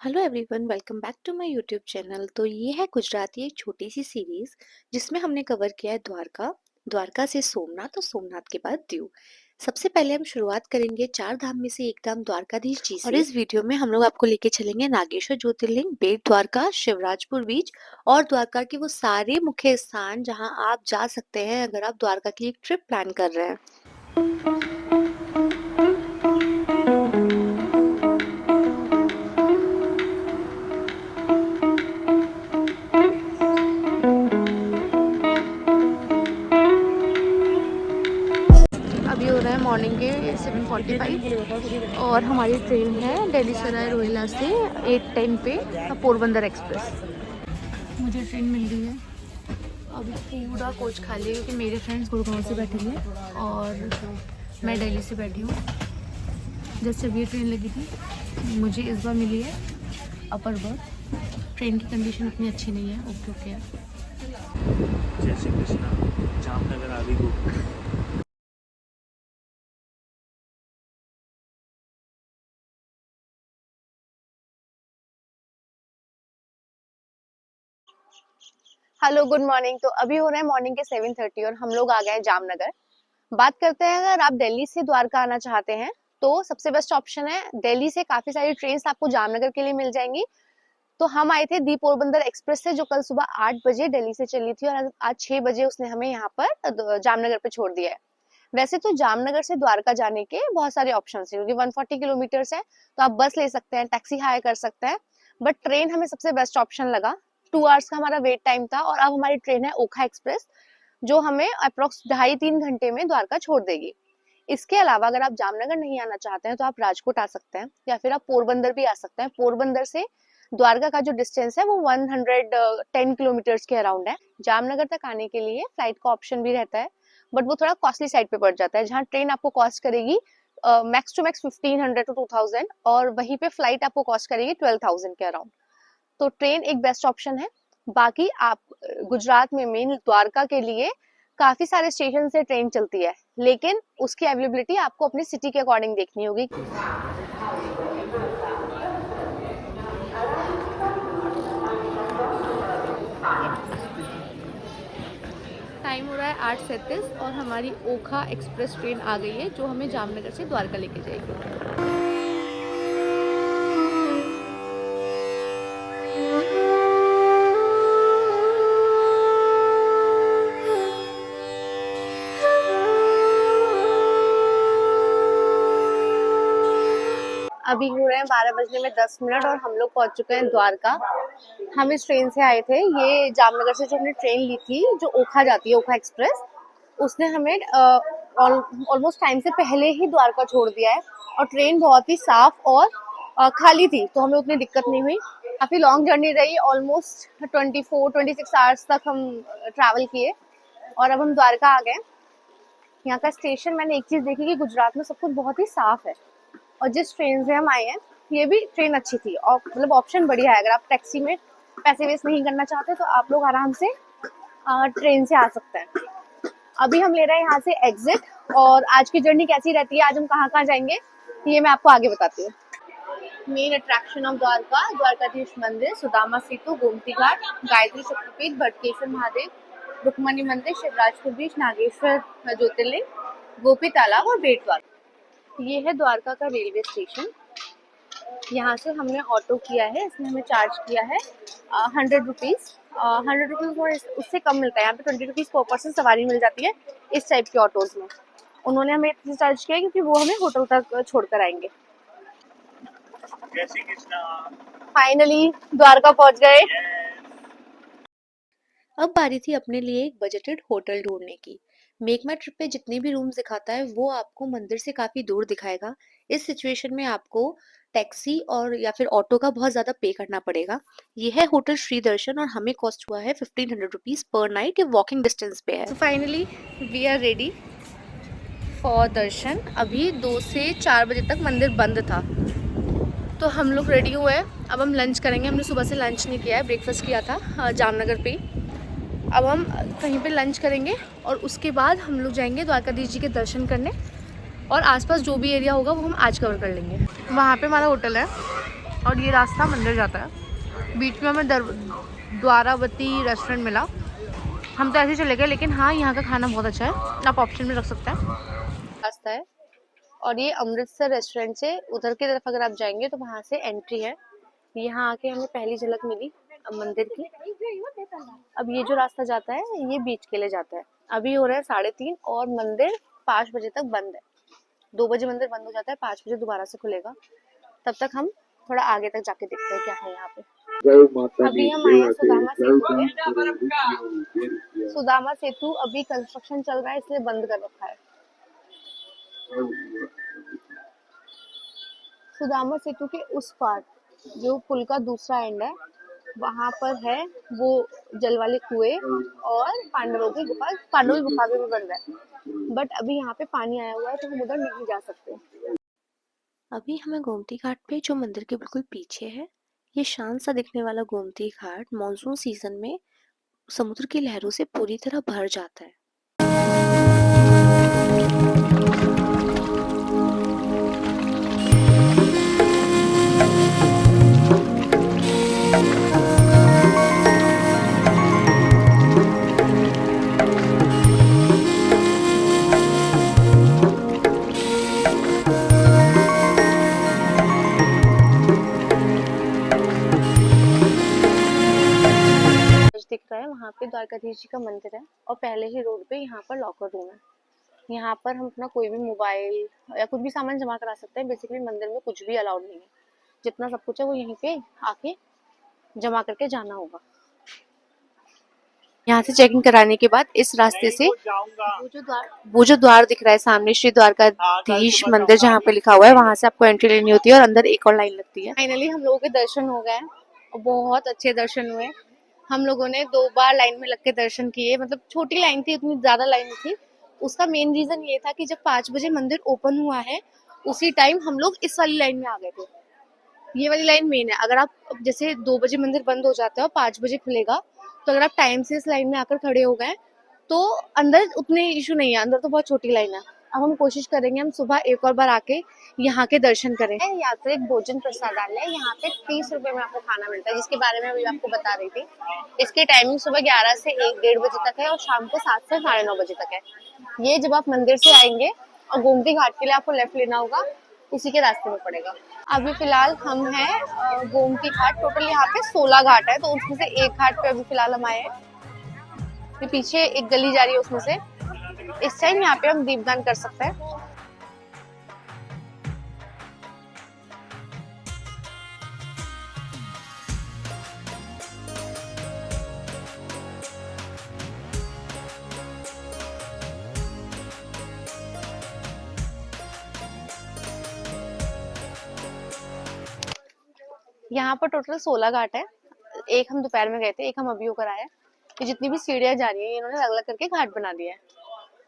Hello everyone, welcome back to my YouTube channel. तो ये है गुजराती एक छोटी सी सीरीज जिसमें हमने कवर किया है द्वारका। द्वारका से सोमनाथ और सोमनाथ के बाद दीव। सबसे पहले हम शुरुआत करेंगे चार धाम में से एक धाम द्वारकाधीश जी से। और इस वीडियो में हम लोग आपको लेके चलेंगे नागेश्वर ज्योतिर्लिंग, बेट द्वारका, शिवराजपुर बीच और द्वारका के वो सारे मुख्य स्थान जहाँ आप जा सकते हैं अगर आप द्वारका की एक ट्रिप प्लान कर रहे हैं। अभी हो रहा है मॉर्निंग के 7:45 और हमारी ट्रेन है दिल्ली सराय रोहिला से 8:10 पे पोरबंदर एक्सप्रेस। मुझे ट्रेन मिल गई है। अभी पूरा कोच खाली है क्योंकि मेरे फ्रेंड्स गुड़गांव से बैठे हैं और मैं दिल्ली से बैठी हूँ। जैसे अभी ट्रेन लगी थी मुझे इस बार मिली है अपर बर्थ। ट्रेन की कंडीशन उतनी अच्छी नहीं है, ओके ओके है। जय श्री कृष्णा। जामनगर आदि को हेलो गुड मॉर्निंग। तो अभी हो रहा है मॉर्निंग के 7:30 और हम लोग आ गए हैं जामनगर। बात करते हैं, अगर आप दिल्ली से द्वारका आना चाहते हैं तो सबसे बेस्ट ऑप्शन है, दिल्ली से काफी सारी ट्रेन आपको जामनगर के लिए मिल जाएंगी। तो हम आए थे दी पोरबंदर एक्सप्रेस से, जो कल सुबह 8 बजे दिल्ली से चली थी और आज 6 बजे उसने हमें यहाँ पर जामनगर पे छोड़ दिया है। वैसे तो जामनगर से द्वारका जाने के बहुत सारे ऑप्शन है क्योंकि 140 किलोमीटर है, तो आप बस ले सकते हैं, टैक्सी हायर कर सकते हैं, बट ट्रेन हमें सबसे बेस्ट ऑप्शन लगा। 2 आवर्स का हमारा वेट टाइम था और अब हमारी ट्रेन है ओखा एक्सप्रेस, जो हमें अप्रोक्स 2.5-3 घंटे में द्वारका छोड़ देगी। इसके अलावा अगर आप जामनगर नहीं आना चाहते हैं तो आप राजकोट आ सकते हैं या फिर आप पोरबंदर भी आ सकते हैं। पोरबंदर से द्वारका का जो डिस्टेंस है वो 110 किलोमीटर्स के अराउंड है। जामनगर तक आने के लिए फ्लाइट का ऑप्शन भी रहता है, बट वो थोड़ा कॉस्टली साइड पे पड़ जाता है, जहाँ ट्रेन आपको कॉस्ट करेगी मैक्स टू मैक्स 1500 to 2000 और वहीं पे फ्लाइट आपको कॉस्ट करेगी 12,000 के अराउंड। तो ट्रेन एक बेस्ट ऑप्शन है। बाकी आप गुजरात में मेन द्वारका के लिए काफी सारे स्टेशन से ट्रेन चलती है, लेकिन उसकी अवेलेबिलिटी आपको अपनी सिटी के अकॉर्डिंग देखनी होगी। टाइम हो रहा है 8:37 और हमारी ओखा एक्सप्रेस ट्रेन आ गई है जो हमें जामनगर से द्वारका लेके जाएगी। अभी हो रहे हैं 12 बजने में 10 मिनट और हम लोग पहुंच चुके हैं द्वारका। हम इस ट्रेन से आए थे, ये जामनगर से जो हमने ट्रेन ली थी जो ओखा जाती है, ओखा एक्सप्रेस, उसने हमें ऑलमोस्ट टाइम से पहले ही द्वारका छोड़ दिया है और ट्रेन बहुत ही साफ और खाली थी, तो हमें उतनी दिक्कत नहीं हुई। काफी लॉन्ग जर्नी रही, ऑलमोस्ट 24-26 आवर्स तक हम ट्रैवल किए और अब हम द्वारका आ गए। यहाँ का स्टेशन, मैंने एक चीज देखी कि गुजरात में सब कुछ बहुत ही साफ है और जिस ट्रेन से हम आए हैं ये भी ट्रेन अच्छी थी और मतलब ऑप्शन बढ़िया है। अगर आप टैक्सी में पैसे वेस्ट नहीं करना चाहते तो आप लोग आराम से ट्रेन से आ सकते हैं। अभी हम ले रहे हैं यहाँ से एग्जिट और आज की जर्नी कैसी रहती है, आज हम कहाँ कहाँ जाएंगे, ये मैं आपको आगे बताती हूँ। Main attraction of Dwarka, Dwarkadhish मंदिर, सुदामा सेतु, गोमती घाट, गायत्री शक्तिपीठ, भटकेश्वर महादेव, रुक्मणी मंदिर, शिवराजपुर बीच, नागेश्वर ज्योतिर्लिंग, गोपी तालाब और बेट द्वारका। ये है द्वारका का रेलवे स्टेशन। यहाँ से हमने ऑटो किया है, इसने हमें चार्ज किया है 100 रुपीज़। 100 रुपीज़ और उससे कम मिलता है, यहाँ पे 20 रुपीज़ पर पर्सन सवारी मिल जाती है इस टाइप के ऑटोज में। उन्होंने हमें इतने चार्ज किया क्योंकि वो हमें होटल तक छोड़कर आएंगे। जय श्री कृष्णा। फाइनली द्वारका पहुंच गए। अब बारी थी अपने लिए एक बजटेड होटल ढूंढने की। मेक माई ट्रिप पे जितने भी रूम्स दिखाता है वो आपको मंदिर से काफी दूर दिखाएगा। इस सिचुएशन में आपको टैक्सी और या फिर ऑटो का बहुत ज्यादा पे करना पड़ेगा। ये है होटल श्री दर्शन और हमें कॉस्ट हुआ है 1500 रुपीज पर नाइट। ये वॉकिंग डिस्टेंस पे है। तो finally we are ready for darshan. अभी 2 से 4 बजे तक मंदिर बंद था, तो हम लोग रेडी हुए हैं। अब हम लंच करेंगे। हमने सुबह से लंच नहीं किया है, ब्रेकफास्ट किया था जामनगर पे। अब हम कहीं पे लंच करेंगे और उसके बाद हम लोग जाएंगे द्वारकाधीश जी के दर्शन करने और आसपास जो भी एरिया होगा वो हम आज कवर कर लेंगे। वहाँ पे हमारा होटल है और ये रास्ता मंदिर जाता है। बीच में हमें द्वारावती रेस्टोरेंट मिला, हम तो ऐसे ही चले गए, लेकिन हाँ यहाँ का खाना बहुत अच्छा है, आप ऑप्शन में रख सकते हैं। रास्ता है और ये अमृतसर रेस्टोरेंट से उधर की तरफ अगर आप जाएंगे तो वहाँ से एंट्री है। यहाँ आके हमें पहली झलक मिली मंदिर की। अब ये जो रास्ता जाता है ये बीच के लिए जाता है। अभी हो रहा है 3:30 और मंदिर 5 बजे तक बंद है। 2 बजे मंदिर बंद हो जाता है, 5 बजे दोबारा से खुलेगा। तब तक हम थोड़ा आगे तक जाके देखते हैं क्या है यहाँ पे। अभी हम आए हैं सुदामा सेतु पे। सुदामा सेतु अभी कंस्ट्रक्शन चल रहा है इसलिए बंद कर रखा है। सुदामा सेतु के उस पार जो पुल का दूसरा एंड है वहां पर है वो जल वाले कुएं और पांडवों की गुफा। पांडवों की गुफा भी बन रहा है, बट अभी यहाँ पे पानी आया हुआ है तो हम उधर नहीं जा सकते। अभी हमें गोमती घाट पे, जो मंदिर के बिल्कुल पीछे है, ये शांत सा दिखने वाला गोमती घाट मॉनसून सीजन में समुद्र की लहरों से पूरी तरह भर जाता है। दिख रहा है वहाँ पे द्वारकाधीश जी का मंदिर है और पहले ही रोड पे यहाँ पर लॉकर रूम है। यहाँ पर हम अपना कोई भी मोबाइल या कुछ भी सामान जमा करा सकते हैं। बेसिकली मंदिर में कुछ भी अलाउड नहीं है, जितना सब कुछ है वो यहीं पे आके जमा करके जाना होगा। यहाँ से चेक इन कराने के बाद इस रास्ते से वो जो द्वार दिख रहा है सामने, श्री द्वारकाधीश मंदिर जहाँ पे लिखा हुआ है, वहां से आपको एंट्री लेनी होती है और अंदर एक और लाइन लगती है। फाइनली हम लोगों के दर्शन हो गए और बहुत अच्छे दर्शन हुए। हम लोगों ने 2 बार लाइन में लग के दर्शन किए। मतलब छोटी लाइन थी, उतनी ज्यादा लाइन नहीं थी। उसका मेन रीजन ये था कि जब 5 बजे मंदिर ओपन हुआ है उसी टाइम हम लोग इस वाली लाइन में आ गए थे। ये वाली लाइन मेन है। अगर आप जैसे 2 बजे मंदिर बंद हो जाता है और 5 बजे खुलेगा, तो अगर आप टाइम से इस लाइन में आकर खड़े हो गए तो अंदर उतने इशू नहीं है, अंदर तो बहुत छोटी लाइन है। अब हम कोशिश करेंगे हम सुबह एक और बार आके यहाँ के दर्शन करें। यात्रिक भोजन प्रसादालय, यहाँ पे 30 रुपए में आपको खाना मिलता है, जिसके बारे में अभी आपको बता रही थी। इसकी टाइमिंग सुबह 11 से 1-1:30 बजे तक है और शाम को 7 से 9:30 बजे तक है। ये जब आप मंदिर से आएंगे और गोमती घाट के लिए आपको लेफ्ट लेना होगा, उसी के रास्ते में पड़ेगा। अभी फिलहाल हम हैं गोमती घाट। टोटल यहाँ पे 16 घाट है, तो उसमें से एक घाट पे अभी फिलहाल हम आए हैं। ये पीछे एक गली जा रही है उसमें से, इस टाइम यहाँ पे हम दीपदान कर सकते हैं। यहाँ पर टोटल 16 घाट है। एक हम दोपहर में गए थे, एक हम अभी होकर आए। ये जितनी भी सीढ़ियाँ जा रही है इन्होंने अलग अलग करके घाट बना दिया है।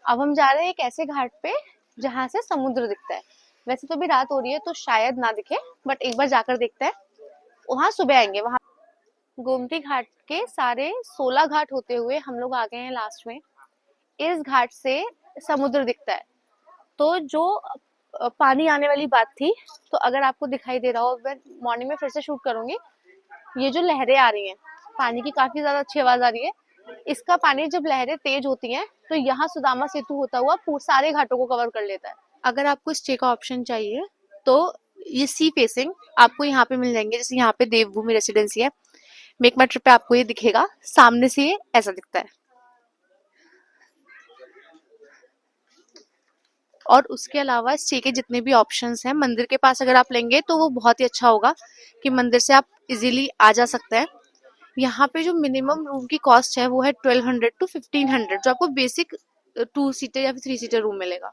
अब हम जा रहे हैं एक ऐसे घाट पे जहाँ से समुद्र दिखता है। वैसे तो अभी रात हो रही है तो शायद ना दिखे, बट एक बार जाकर देखते हैं। वहाँ सुबह आएंगे। वहाँ गोमती घाट के सारे 16 घाट होते हुए हम लोग आ गए हैं लास्ट में। इस घाट से समुद्र दिखता है। तो जो पानी आने वाली बात थी, तो अगर आपको दिखाई दे रहा हो, मैं मॉर्निंग में फिर से शूट करूंगी। ये जो लहरें आ रही हैं, पानी की काफी ज्यादा अच्छी आवाज आ रही है। इसका पानी जब लहरें तेज होती हैं तो यहाँ सुदामा सेतु होता हुआ सारे घाटों को कवर कर लेता है। अगर आपको स्टे का ऑप्शन चाहिए तो ये सी फेसिंग आपको यहाँ पे मिल जाएंगे। जैसे यहाँ पे देवभूमि रेसिडेंसी है, मेक माई ट्रिप पे आपको ये दिखेगा। सामने से ये ऐसा दिखता है। और उसके अलावा स्टे के जितने भी ऑप्शंस हैं मंदिर के पास अगर आप लेंगे तो वो बहुत ही अच्छा होगा कि मंदिर से आप इजीली आ जा सकते हैं। यहाँ पे जो मिनिमम रूम की कॉस्ट है वो है 1200 to 1500, जो आपको बेसिक 2 सीटर या फिर 3 सीटर रूम मिलेगा।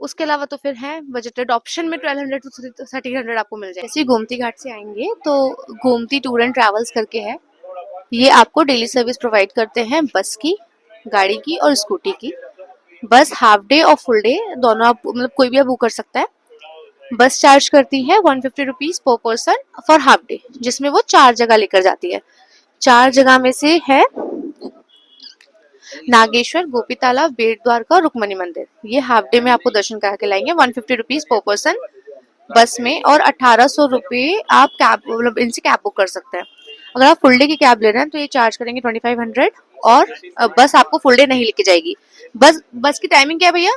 उसके अलावा तो फिर है बजटेड ऑप्शन में 1200 to 1300 आपको मिल जाएगा। जैसे गोमती घाट से आएंगे तो गोमती टूर एंड ट्रेवल्स करके है, ये आपको डेली सर्विस प्रोवाइड करते हैं बस की, गाड़ी की और स्कूटी की। बस हाफ डे और फुल डे दोनों आप मतलब कोई भी आप बुक कर सकता है। बस चार्ज करती है 150 rupees per person for half day, जिसमें वो 4 जगह लेकर जाती है। 4 जगह में से है नागेश्वर, गोपी तालाब, बेट द्वारका और रुक्मणी मंदिर। ये हाफ डे में आपको दर्शन करा के लाएंगे 150 रुपीज पर पर्सन बस में, और 1800 रुपये आप कैब मतलब इनसे कैब बुक कर सकते हैं। अगर आप फुल डे की कैब ले रहे हैं तो ये चार्ज करेंगे 2500। और बस आपको फुल डे नहीं लेके जाएगी। बस की टाइमिंग क्या है भैया?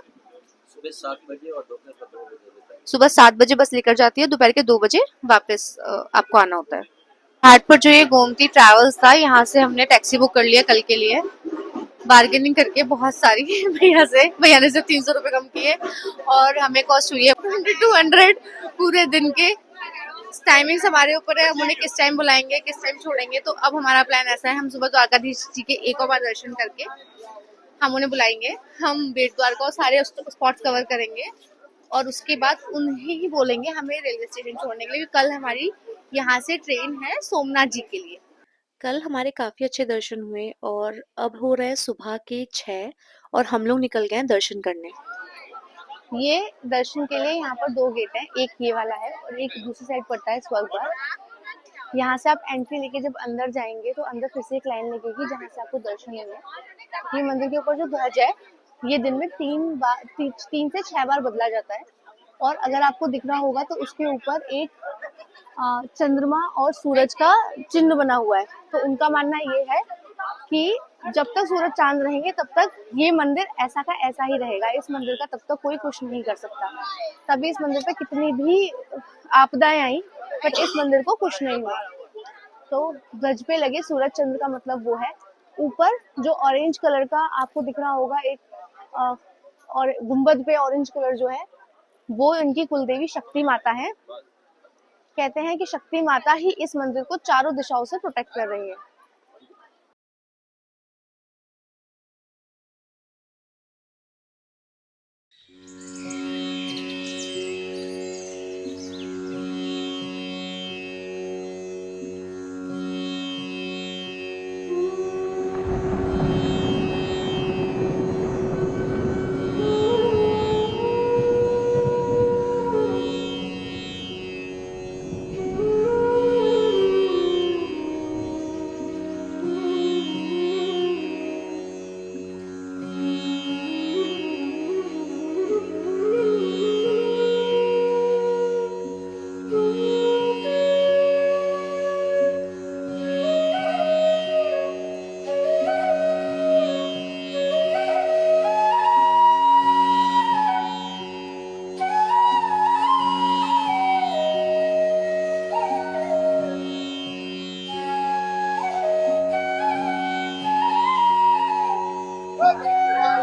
सुबह 7 बजे बस लेकर जाती है, दोपहर के 2 बजे वापस आपको आना होता है। घाट पर जो ये गोमती ट्रैवल्स था, यहाँ से हमने टैक्सी बुक कर लिया कल के लिए, बार्गेनिंग करके बहुत सारी भैया ने सिर्फ 300 रुपये कम किए, और हमें कॉस्ट हुई है 2200 पूरे दिन के। टाइमिंग्स हमारे ऊपर है, हम उन्हें किस टाइम बुलाएंगे किस टाइम छोड़ेंगे। तो अब हमारा प्लान ऐसा है, हम सुबह द्वारकाधीश जी के एक और बार दर्शन करके हम उन्हें बुलाएंगे। हम बेट द्वारका और सारे स्पॉट्स कवर करेंगे, और उसके बाद उन्हें ही बोलेंगे हमें रेलवे स्टेशन छोड़ने के लिए। कल हमारी यहाँ से ट्रेन है सोमनाथ जी के लिए। कल हमारे काफ़ी अच्छे दर्शन हुए और अब हो रहा है सुबह के 6 और हम लोग निकल गए हैं दर्शन करने। ये दर्शन के लिए यहाँ पर 2 गेट हैं, एक ये वाला है और एक दूसरी साइड पड़ता है स्वर्ग द्वार। यहाँ से आप एंट्री लेके जब अंदर जाएंगे तो अंदर फिर से एक लाइन लगेगी जहाँ से आपको दर्शन होंगे। ये मंदिर के ऊपर जो ध्वज है, ये दिन में 3 से 6 बार बदला जाता है। और अगर आपको दिख रहा होगा तो उसके ऊपर एक चंद्रमा और सूरज का चिन्ह बना हुआ है। तो उनका मानना ये है कि जब तक सूरज चांद रहेंगे तब तक ये मंदिर ऐसा का ऐसा ही रहेगा। इस मंदिर का तब तक कोई कुछ नहीं कर सकता। तभी इस मंदिर पे कितनी भी आपदाएं आई, बट इस मंदिर को कुछ नहीं हुआ। तो ध्वज पे लगे सूरज चंद्र का मतलब वो है। ऊपर जो ऑरेंज कलर का आपको दिख रहा होगा एक और गुंबद पे ऑरेंज कलर जो है, वो इनकी कुलदेवी शक्ति माता है। कहते हैं कि शक्ति माता ही इस मंदिर को चारों दिशाओं से प्रोटेक्ट कर रही है।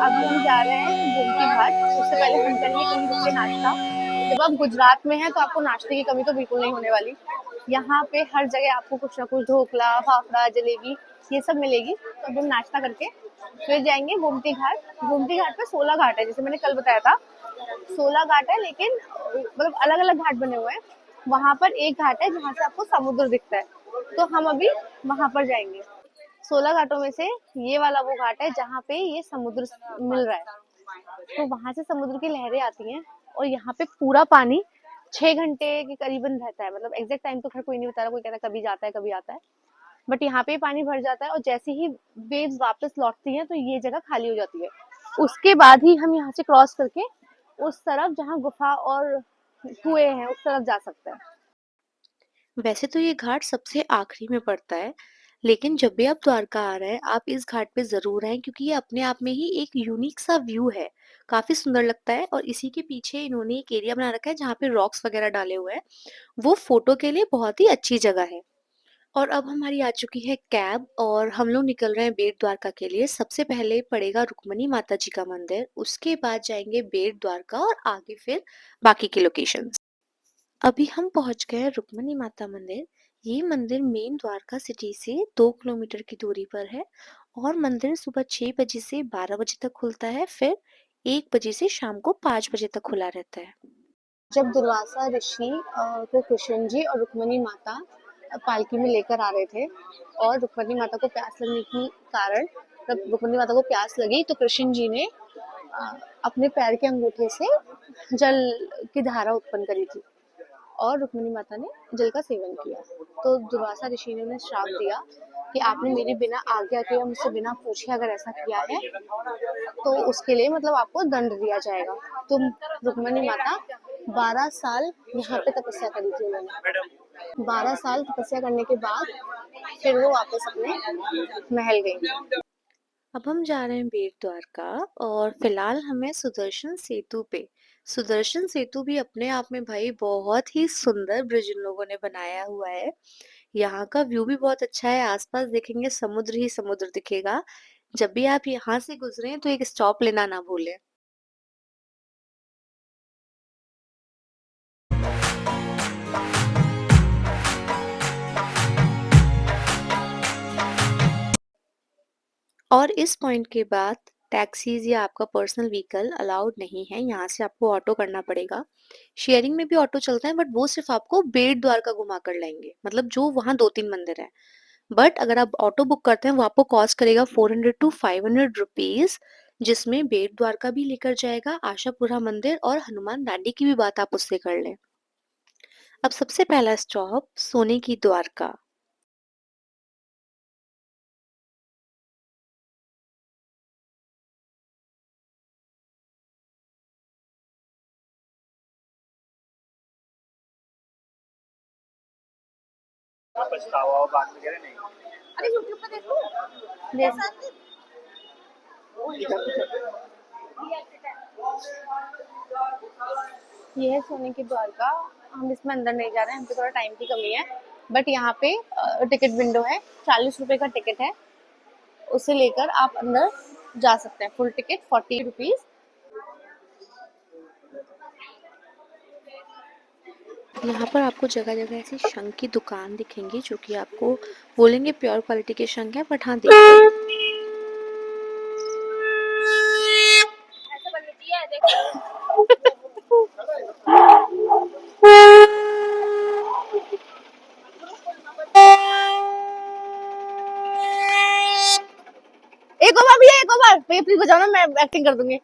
अभी हम जा रहे हैं गोमती घाट। उससे पहले हम करेंगे कहीं रुक के नाश्ता। जब आप गुजरात में हैं तो आपको नाश्ते की कमी तो बिल्कुल नहीं होने वाली। यहाँ पे हर जगह आपको कुछ ना कुछ ढोकला, फाफड़ा, जलेबी ये सब मिलेगी। तो अभी हम नाश्ता करके फिर जाएंगे गोमती घाट। गोमती घाट पे 16 घाट है, जैसे मैंने कल बताया था 16 घाट है, लेकिन मतलब अलग अलग घाट बने हुए हैं। वहां पर एक घाट है जहाँ से आपको समुद्र दिखता है, तो हम अभी वहां पर जाएंगे। 16 घाटों में से ये वाला वो घाट है जहाँ पे ये समुद्र मिल रहा है। तो वहां से समुद्र की लहरें आती हैं, और यहाँ पे पूरा पानी 6 घंटे के करीबन रहता है। मतलब एग्जैक्ट टाइम तो खैर कोई नहीं बता रहा, कोई कहता है कभी जाता है कभी आता है, बट यहाँ पे पानी भर जाता है। और जैसे ही वेव्स वापस लौटती हैं तो ये जगह खाली हो जाती है। उसके बाद ही हम यहाँ से क्रॉस करके उस तरफ जहाँ गुफा और कुएं हैं उस तरफ जा सकते हैं। वैसे तो ये घाट सबसे आखिरी में पड़ता है, लेकिन जब भी आप द्वारका आ रहे हैं, आप इस घाट पे ज़रूर आएँ क्योंकि ये अपने आप में ही एक यूनिक सा व्यू है। काफ़ी सुंदर लगता है और इसी के पीछे इन्होंने एक एरिया बना रखा है जहाँ पे रॉक्स वगैरह डाले हुए हैं। वो फ़ोटो के लिए बहुत ही अच्छी जगह है। और अब हमारी आ चुकी है कैब और हम लोग निकल रहे हैं बेट द्वारका के लिए। सबसे पहले पड़ेगा रुक्मणी माता जी का मंदिर, उसके बाद जाएँगे बेट द्वारका और आगे फिर बाकी की लोकेशंस। अभी हम पहुंच गए हैं रुक्मणी माता मंदिर। ये मंदिर मेन द्वारका सिटी से 2 किलोमीटर की दूरी पर है और मंदिर सुबह 6 बजे से 12 बजे तक खुलता है, फिर 1 बजे से शाम को 5 बजे तक खुला रहता है। जब दुर्वासा ऋषि को कृष्ण जी और रुक्मणी माता पालकी में लेकर आ रहे थे, और रुक्मणी माता को प्यास लगने के कारण, जब रुक्मणी माता को प्यास लगी तो कृष्ण जी ने अपने पैर के अंगूठे से जल की धारा उत्पन्न करी थी, और रुक्मणी माता ने जल का सेवन किया। तो दुर्वासा ऋषि ने उन्हें श्राप दिया कि आपने मेरे बिना आज्ञा के, मुझसे बिना पूछे अगर ऐसा किया है तो उसके लिए मतलब आपको दंड दिया जाएगा। तो रुक्मणी माता 12 साल यहाँ पे तपस्या करी थी उन्होंने। 12 साल तपस्या करने के बाद फिर वो वापस अपने महल गई। अब हम जा रहे हैं बेट द्वारका और फिलहाल हमें सुदर्शन सेतु भी अपने आप में भाई बहुत ही सुंदर ब्रिज इन लोगों ने बनाया हुआ है। यहाँ का व्यू भी बहुत अच्छा है, आसपास देखेंगे समुद्र ही समुद्र दिखेगा। जब भी आप यहाँ से गुजरे तो एक स्टॉप लेना ना भूलें। और इस पॉइंट के बाद टैक्सीज या आपका पर्सनल व्हीकल अलाउड नहीं है, यहाँ से आपको ऑटो करना पड़ेगा। शेयरिंग में भी ऑटो चलता है बट वो सिर्फ आपको बेट द्वारका घुमा कर लाएंगे, मतलब जो वहाँ 2-3 मंदिर है। बट अगर आप ऑटो बुक करते हैं वो आपको कॉस्ट करेगा 400 टू 500 रुपीज, जिसमें बेट द्वारका भी लेकर जाएगा, आशापुरा मंदिर और हनुमान दांडी की भी बात आप उससे कर लें। अब सबसे पहला स्टॉप सोने की द्वारका। पछतावा हो बाद में कह रहे नहीं। अरे यूट्यूब पे देखो। ये है सोने की द्वारका। हम इसमें अंदर नहीं जा रहे हैं, हमको थोड़ा टाइम की कमी है। बट यहाँ पे टिकट विंडो है, 40 रुपए का टिकट है, उसे लेकर आप अंदर जा सकते हैं। Full ticket 40 rupees. यहाँ पर आपको जगह जगह ऐसी शंख की दुकान दिखेंगी जो कि आपको बोलेंगे प्योर क्वालिटी के शंख है, बट हाँ देखिए। एक और बार भैया, एक और बार भैया प्लीज बजाओ ना, मैं एक्टिंग कर दूंगी।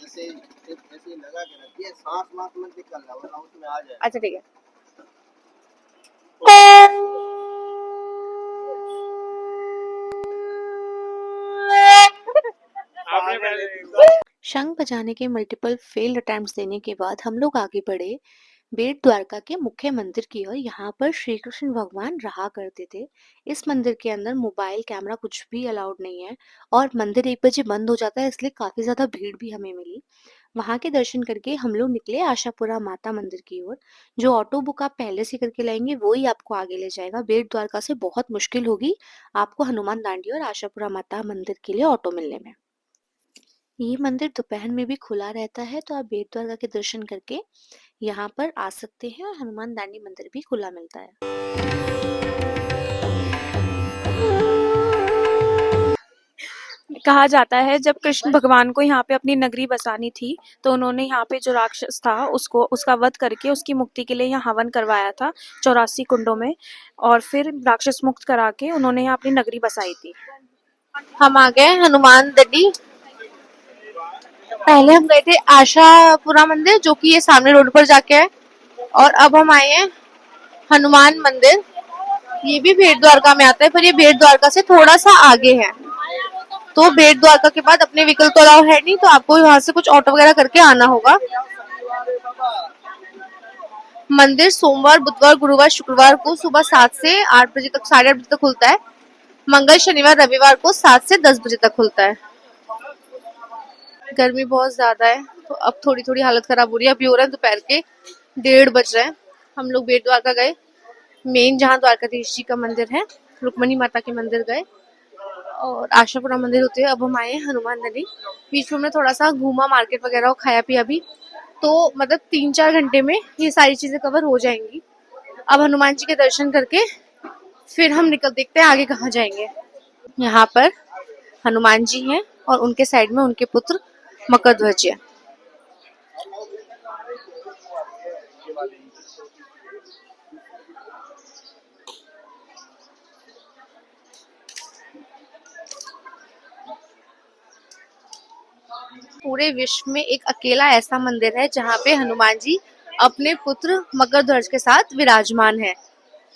ऐसे ऐसे लगा के रखिए, सांस वास मत निकलना वरना उसमें आ जाए। अच्छा ठीक है। शंख बजाने के मल्टीपल फेल्ड अटेम्प्ट्स देने के बाद हम लोग आगे बढ़े बेट द्वारका के मुख्य मंदिर की ओर। यहाँ पर श्री कृष्ण भगवान रहा करते थे। इस मंदिर के अंदर मोबाइल कैमरा कुछ भी अलाउड नहीं है और मंदिर 1 बजे बंद हो जाता है, इसलिए काफी ज्यादा भीड़ भी हमें मिली। वहां के दर्शन करके हम लोग निकले आशापुरा माता मंदिर की ओर। जो ऑटो बुक आप पहले से करके लाएंगे वो ही आपको आगे ले जाएगा। बेट द्वारका से बहुत मुश्किल होगी आपको हनुमान दांडी और आशापुरा माता मंदिर के लिए ऑटो मिलने में। ये मंदिर दोपहर में भी खुला रहता है, तो आप बेट द्वारका के दर्शन करके यहाँ पर आ सकते हैं और हनुमान दांडी मंदिर भी खुला मिलता है। कहा जाता है जब कृष्ण भगवान को यहाँ पे अपनी नगरी बसानी थी तो उन्होंने यहाँ पे जो राक्षस था उसको उसका वध करके उसकी मुक्ति के लिए यहाँ हवन करवाया था 84 कुंडों में, और फिर राक्षस मुक्त करा के उन्होंने यहाँ अपनी नगरी बसाई थी। हम आ गए हनुमान दड्डी। पहले हम गए थे आशापुरा मंदिर जो कि ये सामने रोड पर जाके है, और अब हम आए हैं हनुमान मंदिर। ये भी बेट द्वारका में आता है पर ये बेट द्वारका से थोड़ा सा आगे है। तो बेट द्वारका के बाद अपने व्हीकल तो अलाउ है नहीं, तो आपको यहाँ से कुछ ऑटो वगैरह करके आना होगा। मंदिर सोमवार, बुधवार, गुरुवार, शुक्रवार को सुबह 7 से 8 बजे तक, 8:30 बजे तक खुलता है। मंगल, शनिवार, रविवार को 7 से 10 बजे तक खुलता है। गर्मी बहुत ज्यादा है तो अब थोड़ी थोड़ी हालत खराब हो रही है। अभी हो रहा है दोपहर के 1:30 बज रहे हैं। हम लोग बेट द्वारका गए, मेन जहाँ द्वारकाधीश जी का मंदिर है, रुक्मणी माता के मंदिर गए और आशापुरा मंदिर होते हुए अब हम आए हनुमान नदी। बीच में हमने थोड़ा सा घूमा, मार्केट वगैरह और खाया पिया भी, तो मतलब 3-4 घंटे में ये सारी चीजें कवर हो जाएंगी। अब हनुमान जी के दर्शन करके फिर हम देखते हैं आगे कहाँ जाएंगे। यहाँ पर हनुमान जी हैं और उनके साइड में उनके पुत्र मकरध्वज है। पूरे विश्व में एक अकेला ऐसा मंदिर है जहाँ पे हनुमान जी अपने पुत्र मकरध्वज के साथ विराजमान है।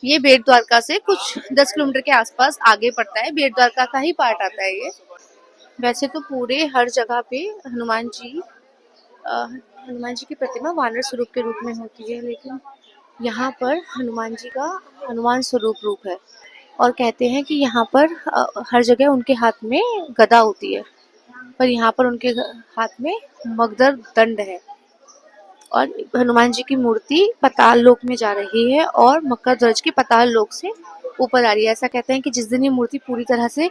ये बेट द्वारका से कुछ 10 किलोमीटर के आसपास आगे पड़ता है, बेट द्वारका का ही पार्ट आता है ये। वैसे तो पूरे हर जगह पे हनुमान जी हनुमान जी की प्रतिमा वानर स्वरूप के रूप में होती है, लेकिन यहाँ पर हनुमान जी का हनुमान स्वरूप रूप है और कहते हैं कि यहाँ पर हर जगह उनके हाथ में गदा होती है, पर यहाँ पर उनके हाथ में मगदर दंड है और हनुमान जी की मूर्ति पाताल लोक में जा रही है और मकर ध्वज की पाताल लोक से ऊपर आ रही है। ऐसा कहते हैं कि जिस दिन ये मूर्ति पूरी तरह से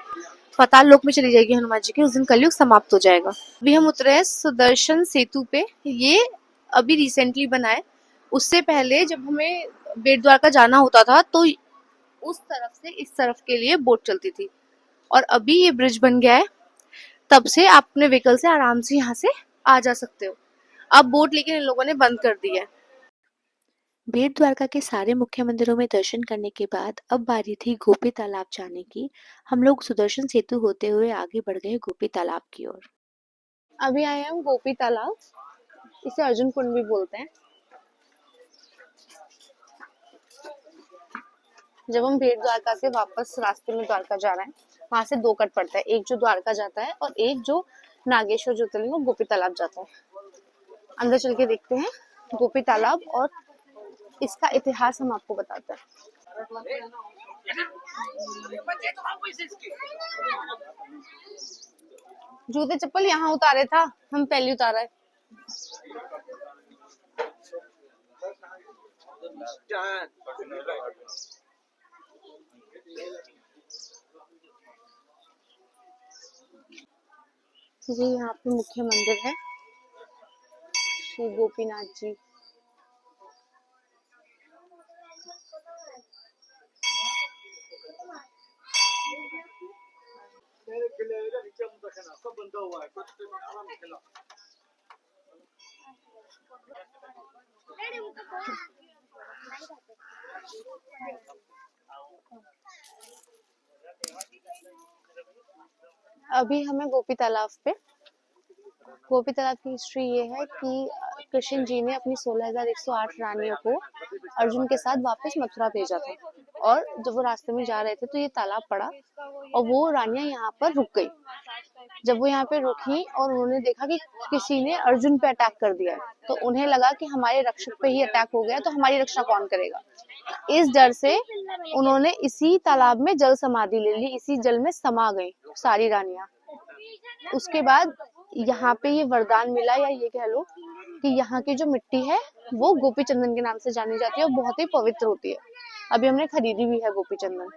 पाताल लोक में चली जाएगी हनुमान जी की, उस दिन कलयुग समाप्त हो जाएगा। अभी हम उतरे हैं सुदर्शन सेतु पे। ये अभी रिसेंटली बना है। उससे पहले जब हमें बेट द्वारका जाना होता था तो उस तरफ से इस तरफ के लिए बोट चलती थी और अभी ये ब्रिज बन गया है, तब से आप अपने व्हीकल से आराम से यहाँ से आ जा सकते हो। अब बोट लेकिन इन लोगों ने बंद कर दी है। बेट द्वारका के सारे मुख्य मंदिरों में दर्शन करने के बाद अब बारी थी गोपी तालाब जाने की। हम लोग सुदर्शन सेतु होते हुए आगे बढ़ गए गोपी तालाब की ओर। अभी आए हम गोपी तालाब, इसे अर्जुन कुंड भी बोलते हैं। जब हम भेड़ द्वारका से वापस रास्ते में द्वारका जा रहे हैं, वहां से दो कट पड़ता है, एक जो द्वारका जाता है और एक जो नागेश्वर ज्योतिर्लिंग और गोपी तालाब जाता है। अंदर चल के देखते हैं गोपी तालाब और इसका इतिहास हम आपको बताते हैं। जूते चप्पल यहाँ उतारे था, हम पहले उतारा है। ये यहाँ पे मुख्य मंदिर है, श्री गोपीनाथ जी। अभी हमें गोपी तालाब की हिस्ट्री ये है कि कृष्ण जी ने अपनी 16,108 रानियों को अर्जुन के साथ वापस मथुरा भेजा था और जब वो रास्ते में जा रहे थे तो ये तालाब पड़ा और वो रानियां यहाँ पर रुक गई। जब वो यहाँ पे रुकी और उन्होंने देखा कि किसी ने अर्जुन पे अटैक कर दिया है, तो उन्हें लगा कि हमारे रक्षक पे ही अटैक हो गया, तो हमारी रक्षा कौन करेगा। इस डर से उन्होंने इसी तालाब में जल समाधि ले ली, इसी जल में समा गई सारी रानियां। उसके बाद यहाँ पे ये वरदान मिला, या ये कह लो कि यहाँ की जो मिट्टी है वो गोपी चंदन के नाम से जानी जाती है और बहुत ही पवित्र होती है। अभी हमने खरीदी भी है गोपी चंदन।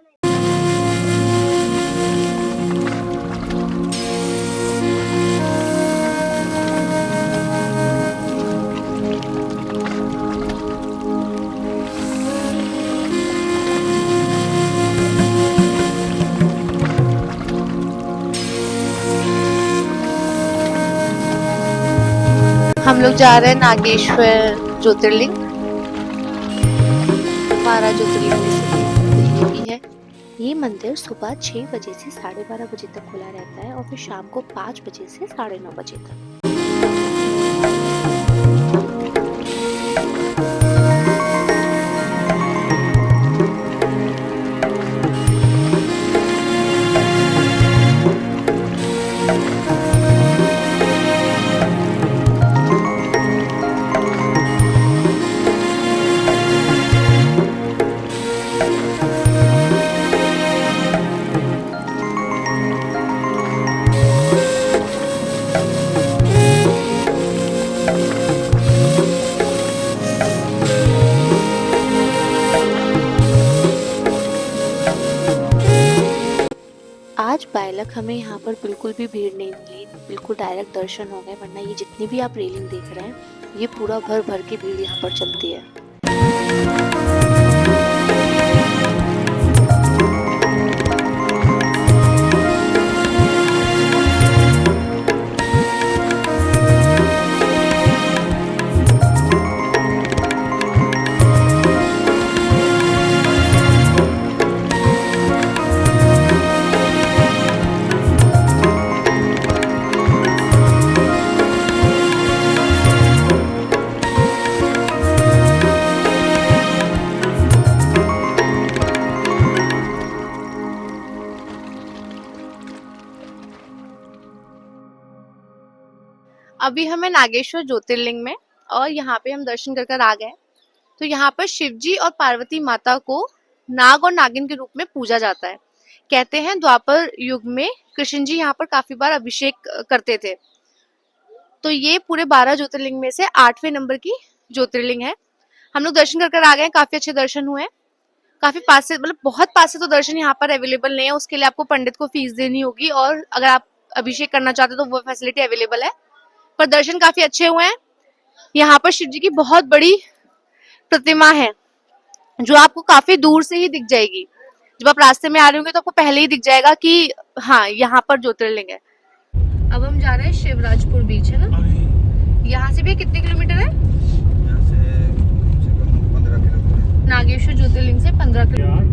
हम लोग जा रहे हैं नागेश्वर ज्योतिर्लिंग। 12 ज्योतिर्लिंग में से एक भी है। ये मंदिर सुबह 6 बजे से 12:30 बजे तक खुला रहता है और फिर शाम को 5 बजे से 9:30 बजे तक। आज बायलक हमें यहाँ पर बिल्कुल भी भीड़ नहीं मिली, बिल्कुल डायरेक्ट दर्शन हो गए, वरना ये जितनी भी आप रेलिंग देख रहे हैं ये पूरा भर भर के भीड़ यहाँ पर चलती है। अभी हमें नागेश्वर ज्योतिर्लिंग में और यहाँ पे हम दर्शन कर कर आ गए। तो यहाँ पर शिव जी और पार्वती माता को नाग और नागिन के रूप में पूजा जाता है। कहते हैं द्वापर युग में कृष्ण जी यहाँ पर काफी बार अभिषेक करते थे। तो ये पूरे 12 ज्योतिर्लिंग में से 8वें नंबर की ज्योतिर्लिंग है। हम लोग दर्शन कर कर आ गए, काफी अच्छे दर्शन हुए। काफी पास से, मतलब बहुत पास से तो दर्शन यहाँ पर अवेलेबल नहीं है, उसके लिए आपको पंडित को फीस देनी होगी, और अगर आप अभिषेक करना चाहते हो तो वो फैसिलिटी अवेलेबल है। पर दर्शन काफी अच्छे हुए हैं। यहाँ पर शिव जी की बहुत बड़ी प्रतिमा है जो आपको काफी दूर से ही दिख जाएगी। जब आप रास्ते में आ रहे होंगे तो आपको पहले ही दिख जाएगा कि हाँ यहाँ पर ज्योतिर्लिंग है। अब हम जा रहे हैं शिवराजपुर बीच, है ना? यहाँ से भी कितने किलोमीटर है? यहाँ से कम से कम 15 किलोमीटर। नागेश्वर ज्योतिर्लिंग से 15 किलोमीटर।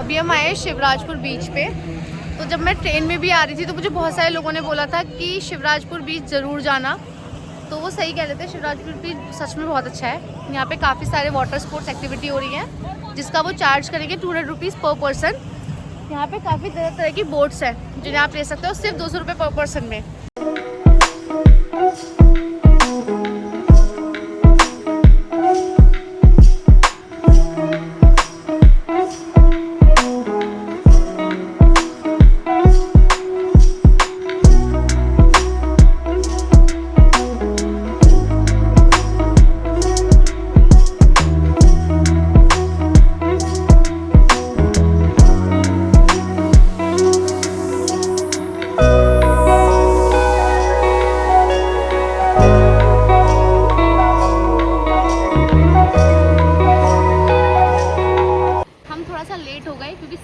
अभी हम आए शिवराजपुर बीच पे। तो जब मैं ट्रेन में भी आ रही थी तो मुझे बहुत सारे लोगों ने बोला था कि शिवराजपुर बीच ज़रूर जाना, तो वो सही कह रहे थे। शिवराजपुर बीच सच में बहुत अच्छा है। यहाँ पे काफ़ी सारे वाटर स्पोर्ट्स एक्टिविटी हो रही हैं जिसका वो चार्ज करेंगे 200 रुपीज़ पर पर्सन। यहाँ पे काफ़ी तरह तरह की बोट्स हैं जिन्हें आप ले सकते हो सिर्फ 200 रुपये पर पर्सन में।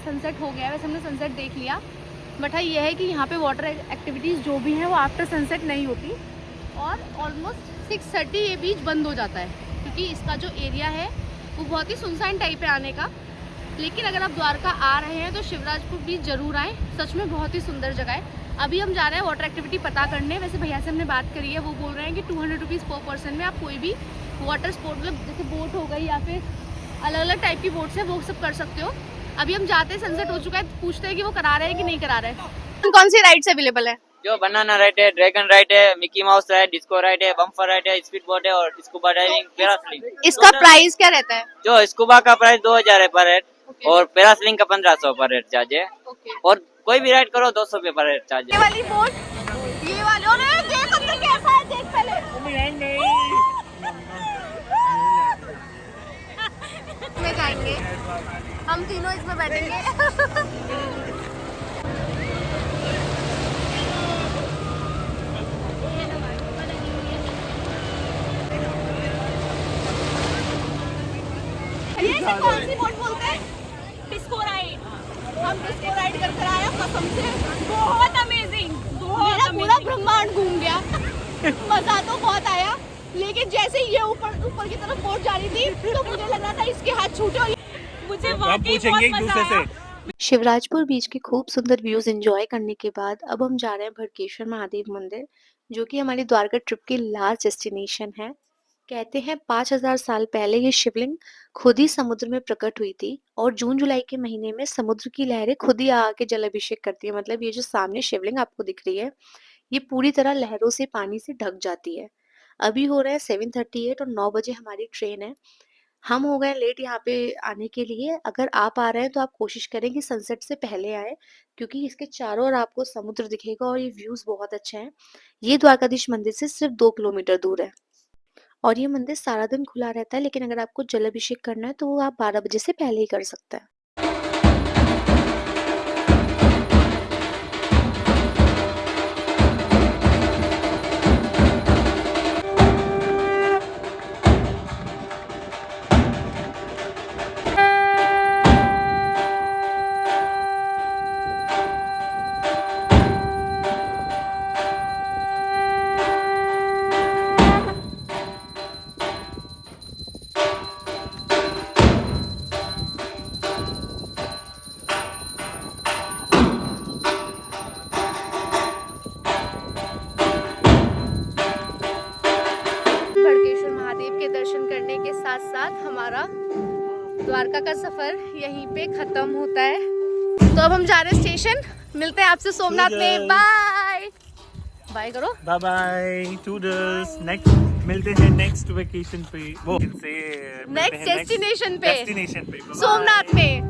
सनसेट हो गया है, वैसे हमने सनसेट देख लिया, बट हाँ ये है कि यहाँ पे वाटर एक्टिविटीज़ जो भी हैं वो आफ्टर सनसेट नहीं होती, और ऑलमोस्ट 6:30 ये बीच बंद हो जाता है क्योंकि इसका जो एरिया है वो बहुत ही सुनसान टाइप है आने का। लेकिन अगर आप द्वारका आ रहे हैं तो शिवराजपुर बीच ज़रूर आएँ, सच में बहुत ही सुंदर जगह है। अभी हम जा रहे हैं वाटर एक्टिविटी पता करने। वैसे भैया से हमने बात करी है, वो बोल रहे हैं कि 200 रुपीज़ पर पर्सन में आप कोई भी वाटर स्पोर्ट, मतलब जैसे बोट हो गई या फिर अलग अलग टाइप की बोट्स है, वो सब कर सकते हो। अभी हम जाते हैं, सनसेट हो चुका है, पूछते हैं कि वो करा रहे हैं कि नहीं करा रहे हैं। कौन सी राइड्स अवेलेबल है? जो बनाना राइड है, ड्रैगन राइड है, मिकी माउस है, डिस्को राइड है, बम्पर राइड है, स्पीड बोट है और स्कूबा डाइविंग, पैरासेलिंग। इसका प्राइस क्या रहता है? जो स्कूबा का प्राइस 2000 है पर हेड, और पैरासेलिंग का 1500 पर हेड चार्ज है, और कोई भी राइड करो 200 रुपये पर हेड चार्ज है। ये वाली बोट, ये वाली, और देख अंदर कैसा है, देख पहले। इसमें जाएंगे हम तीनों, इसमें बैठेंगे। ये कौन सी बोट बोलते हैं? Disco ride. हम डिस्को राइड कर आए हैं, कसम से बहुत अमेजिंग, मेरा पूरा ब्रह्मांड घूम गया। मजा तो बहुत आया, लेकिन जैसे ये ऊपर की तरफ बोट जा रही थी तो मुझे लग रहा था इसके हाथ छूटे और मुझे वाकई बहुत मजा आया। शिवराजपुर बीच के खूब सुंदर व्यूज एंजॉय करने के बाद अब हम जा रहे हैं भड़केश्वर महादेव मंदिर, जो कि हमारी द्वारका ट्रिप की लास्ट डेस्टिनेशन है। कहते हैं 5000 साल पहले ये शिवलिंग खुद ही समुद्र में प्रकट हुई थी, और जून जुलाई के महीने में समुद्र की लहरें खुद ही आके जल अभिषेक करती है। मतलब ये जो सामने शिवलिंग आपको दिख रही है, ये पूरी तरह लहरों से, पानी से ढक जाती है। अभी हो रहा है 7:38 और 9 बजे हमारी ट्रेन है। हम हो गए लेट यहाँ पे आने के लिए। अगर आप आ रहे हैं तो आप कोशिश करें कि सनसेट से पहले आए, क्योंकि इसके चारों ओर आपको समुद्र दिखेगा और ये व्यूज बहुत अच्छे हैं। ये द्वारकाधीश मंदिर से सिर्फ 2 किलोमीटर दूर है, और ये मंदिर सारा दिन खुला रहता है। लेकिन अगर आपको जल अभिषेक करना है तो वो आप 12 बजे से पहले ही कर सकते हैं। भड़केश्वर महादेव के दर्शन करने के साथ साथ हमारा द्वारका का सफर यहीं पे खत्म होता है। तो अब हम जा रहे हैं स्टेशन। मिलते हैं आपसे सोमनाथ में। Toodles. बाय बाय करो। Bye bye toodles. नेक्स्ट मिलते हैं नेक्स्ट वेकेशन पे, वो से नेक्स्ट डेस्टिनेशन पे डेस्टिनेशन पे। Bye-bye. सोमनाथ में।